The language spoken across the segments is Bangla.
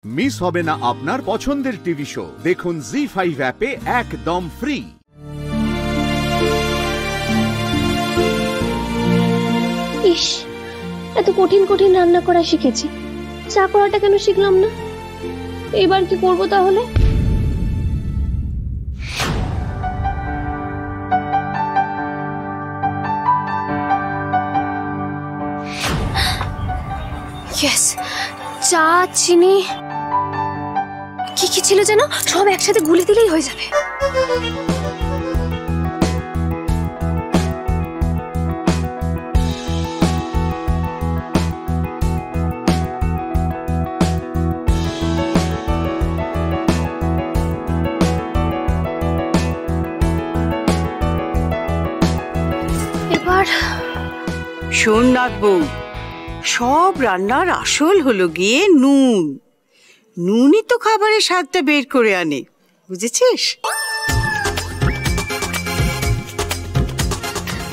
মিস হবে না আপনার পছন্দের টিভি শো। দেখুন জি5 অ্যাপে একদম ফ্রি। ইস, এত কঠিন কঠিন রান্না করা শিখেছি, চা করাটা কেন শিখলাম না? এবার কি করব তাহলে? ইয়েস, চা, চিনি, কি কি ছিল যেন, সব একসাথে গুলে দিলেই হয়ে যাবে। এবার শোন নাথবউ, সব রান্নার আসল হলো গিয়ে নুন। নুনই তো খাবারের স্বাদটা বের করে আনে, বুঝেছিস?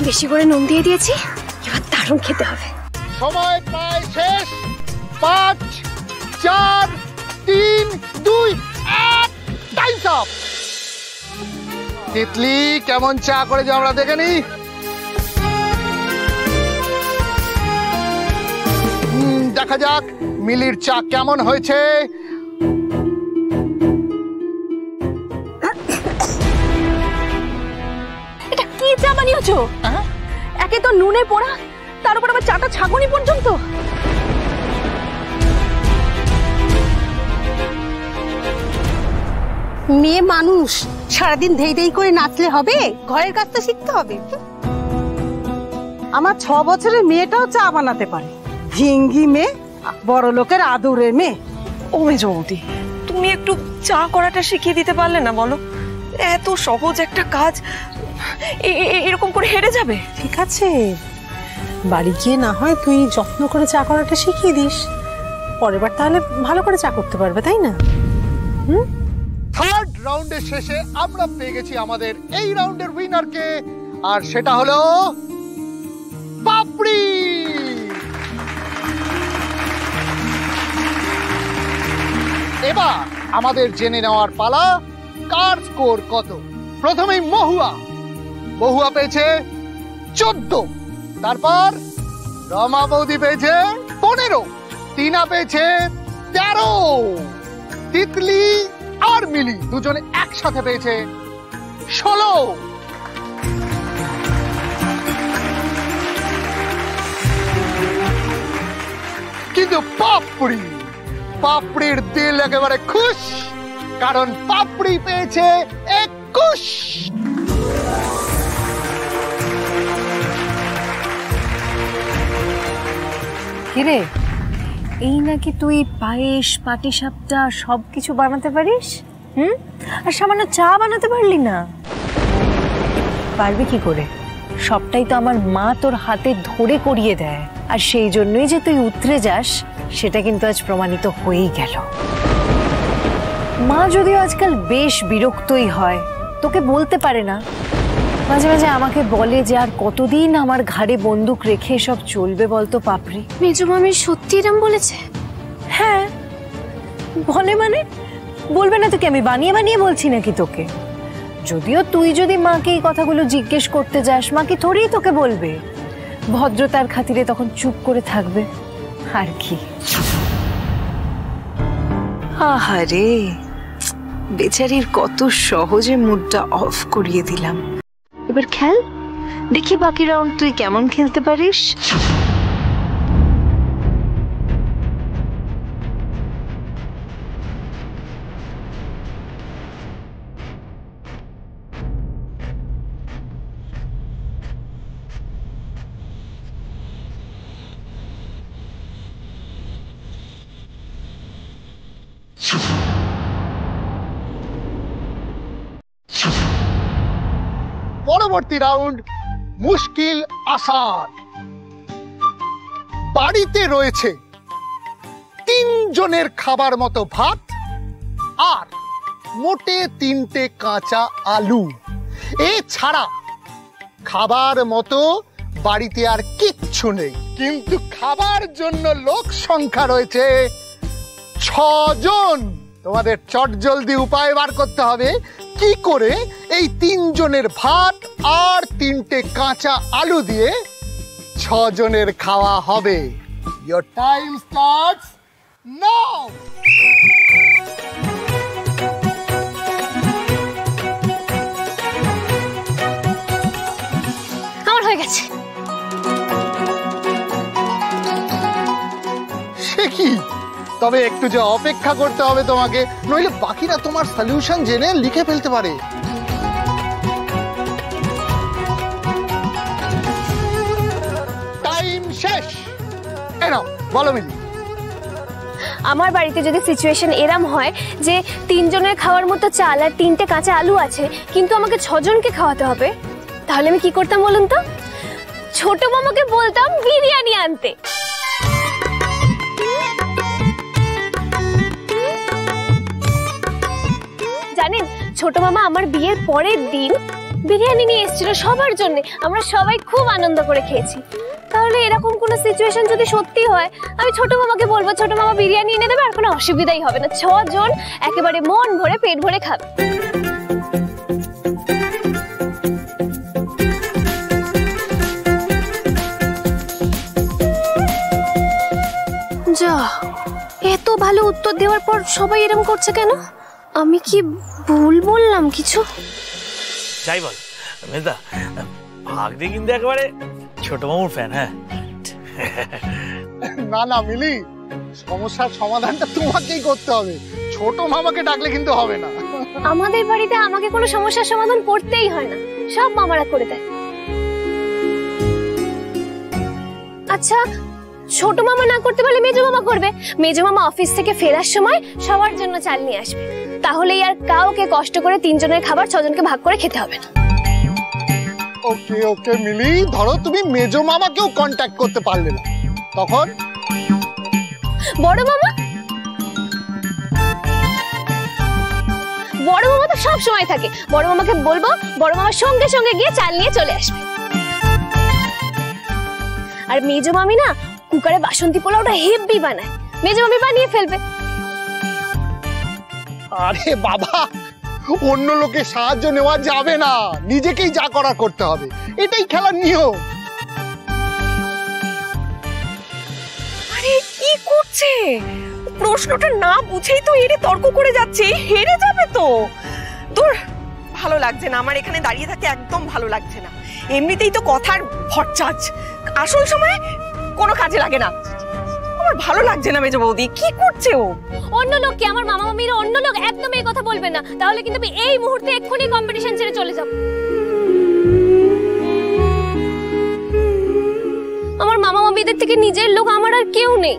বেশি করে নুন দিয়ে দিয়েছি, এবার দারুণ খেতে হবে। সময় প্রায় শেষ। 5, 4, 3, 2, 1, টাইমস আপ। তিতলি কেমন চা করে যে আমরা দেখে নিই। দেখা যাক মিলির চা কেমন হয়েছে। এটা কি চা বানিয়েছো? একে তো নুনে পোড়া, তার উপর আবার চাটা ছাগুনি পর্যন্ত। মেয়ে মানুষ, সারাদিন ধেই ধেই করে নাচলে হবে? ঘরের কাজ তো শিখতে হবে। আমার 6 বছরের মেয়েটাও চা বানাতে পারে। হিঙ্গি মেয়ে, বড় লোকের আদরের মেয়ে। ও মেজবৌদি, তুমি একটু চা করাটা শিখিয়ে দিতে পারলে না? বলো, এত সহজ একটা কাজ এরকম করে হেরে যাবে? ঠিক আছে, বাড়ি গিয়ে না হয় তুই যত্ন করে চা করাটা শিখিয়ে দিস, পরের বার তাহলে ভালো করে চা করতে পারবে, তাই না? থার্ড রাউন্ডের শেষে আমরা পেয়ে গেছি আমাদের এই রাউন্ডের উইনারকে, আর সেটা হলো পাপড়ি। এবার আমাদের জেনে নেওয়ার পালা, কার স্কোর কত। প্রথমেই মহুয়া পেয়েছে 14, তারপর রমা বৌদি পেয়েছে 15, টিনা পেয়েছে 13, তিতলি আর মিলি দুজনে একসাথে পেয়েছে 16। কিন্তু পাপড়ির দিল একেবারে খুশ, কারণ পাপড়ি পেয়েছে 21। কিরে, এই নাকি তুই পায়েস, পাটিসাপটা সবকিছু বানাতে পারিস? আর সামান্য চা বানাতে পারলি না? পারবি কি করে? সবটাই তো আমার মা তোর হাতে ধরে করিয়ে দেয়, আর সেই জন্যই যে তুই উতরে যাস সেটা কিন্তু আজ প্রমাণিত হয়েই গেল। মা যদিও আজকাল বেশ বিরক্তই হয়, তোকে বলতে পারে না, মাঝে মাঝে আমাকে বলে যে আর কতদিন আমার ঘাড়ে বন্দুক রেখে সব চলবে বলতো পাপড়ি। মেজো মামি সত্যি এরম বলেছে? হ্যাঁ বলে, মানে বলবে না তোকে? আমি বানিয়ে বানিয়ে বলছি নাকি তোকে? যদিও তুই যদি মাকে এই কথাগুলো জিজ্ঞেস করতে যাস, মা কি থোড়েই তোকে বলবে? ভদ্রতার খাতিরে তখন চুপ করে থাকবে আর কি। আহারে, বেচারির কত সহজে মুডটা অফ করিয়ে দিলাম। এবার খেল, দেখি বাকি রাউন্ড তুই কেমন খেলতে পারিস। পরবর্তী রাউন্ড মুশকিল আসান। বাড়িতে রয়েছে 3 জনের খাবার মতো ভাত আর মোটে 3টে কাঁচা আলু। এছাড়া খাবার মতো বাড়িতে আর কিচ্ছু নেই, কিন্তু খাবার জন্য লোক সংখ্যা রয়েছে 6 জন। তোমাদের চটজলদি উপায় বার করতে হবে কি করে এই 3 জনের ভাত আর 3টে কাঁচা আলু দিয়ে 6 জনের খাওয়া হবে। Your time starts now. আমার হয়ে গেছে। সে কি? তবে একটু যে অপেক্ষা করতে হবে তোমাকে, নইলে বাকিরা তোমার সলিউশন জেনে লিখে ফেলতে পারে। টাইম শেষ। এনাও বলো মিলি। আমার বাড়িতে যদি সিচুয়েশন এরম হয় যে 3 জনের খাওয়ার মতো চাল আর 3টে কাঁচা আলু আছে, কিন্তু আমাকে 6 জনকে খাওয়াতে হবে, তাহলে আমি কি করতাম বলুন তো? ছোট মামাকে বলতাম বিরিয়ানি আনতে। জানেন, ছোট মামা আমার বিয়ের পরের দিন বিরিয়ানি নিয়ে এসেছিল সবার জন্য। আমরা সবাই খুব আনন্দ করে খেয়েছি। তাহলে এরকম কোনো সিচুয়েশন যদি সত্যি হয়, আমি ছোট মামাকে বলবো ছোট মামা বিরিয়ানি এনে দেবে, আর কোনো অসুবিধাই হবে না। 6 জন একেবারে মন ভরে পেট ভরে খাবে। যা, এত ভালো উত্তর দেওয়ার পর সবাই এরকম করছে কেন? আমি কি ভুল বললাম কিছু? যাই বল মেদা, ভাগ্নে কিন্তু একেবারে ছোট মামুর ফ্যান। হ্যাঁ না না মিলি, সমস্যার সমাধানটা তোমাকেই করতে হবে, ছোট মামাকে ডাকলে কিন্তু হবে না। আমাদের বাড়িতে আমাকে কোনো সমস্যার সমাধান করতেই হয় না, সব মামারা করে দেয়। আচ্ছা, ছোট মামা না করতে পারলে মেজো মামা করবে। মেজো মামা অফিস থেকে ফেরার সময় সবার জন্য চাল নিয়ে আসবে। তাহলেই আর কাউকে কষ্ট করে 3 জনের খাবার 6 জনকে ভাগ করে খেতে হবে না। ওকে ওকে মিলি, ধরো তুমি মেজো মামাকেও কন্ট্যাক্ট করতে পারলে না, তখন বড় মামা? বড় মামা তো সব সময় থাকে। বড় মামাকে বলবো বড় মামার সঙ্গে সঙ্গে গিয়ে চাল নিয়ে চলে আসবে। আর মেজো মামি না কুকারে বাসন্তী পোলাওটা হেভি বানায়, মেজো মামি বানিয়ে ফেলবে। আরে বাবা, অন্য লোকের সাহায্য নেওয়া যাবে না, নিজেকেই যা করার করতে হবে, এটাই খেলার নিয়ম। আরে কি করছে? প্রশ্নটা না বুঝেই তো এরে তর্ক করে যাচ্ছে, হেরে যাবে তো। তোর ভালো লাগছে না, আমার এখানে দাঁড়িয়ে থাকতে একদম ভালো লাগছে না। এমনিতেই তো কথার ভরচাজ, আসল সময় কোনো কাজে লাগে না। আমার ভালো লাগছে না মেজো বৌদি, কি করছে ও? অন্য লোক কি? আমার মামা মামিরা অন্য লোক একদম এই কথা বলবে না, তাহলে কিন্তু আমি এই মুহূর্তে এক্ষুনি কম্পিটিশন ছেড়ে চলে যাব। আমার মামা মামিদের থেকে নিজের লোক আমার আর কেউ নেই।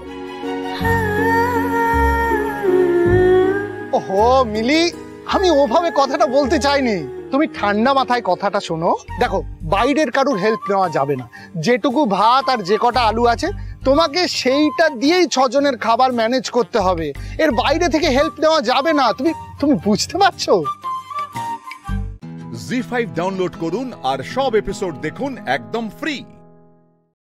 ওহো মিলি, আমি ওভাবে কথাটা বলতে চাইনি। তুমি ঠান্ডা মাথায় কথাটা শোনো। দেখো, বাইরের কারুর হেল্প নেওয়া যাবে না। যেটুকু ভাত আর যে কটা আলু আছে তোমাকে সেইটা দিয়েই 6 জনের খাবার ম্যানেজ করতে হবে। এর বাইরে থেকে হেল্প নেওয়া যাবে না। তুমি বুঝতে পারছো? জি5 ডাউনলোড করুন আর সব এপিসোড দেখুন একদম ফ্রি।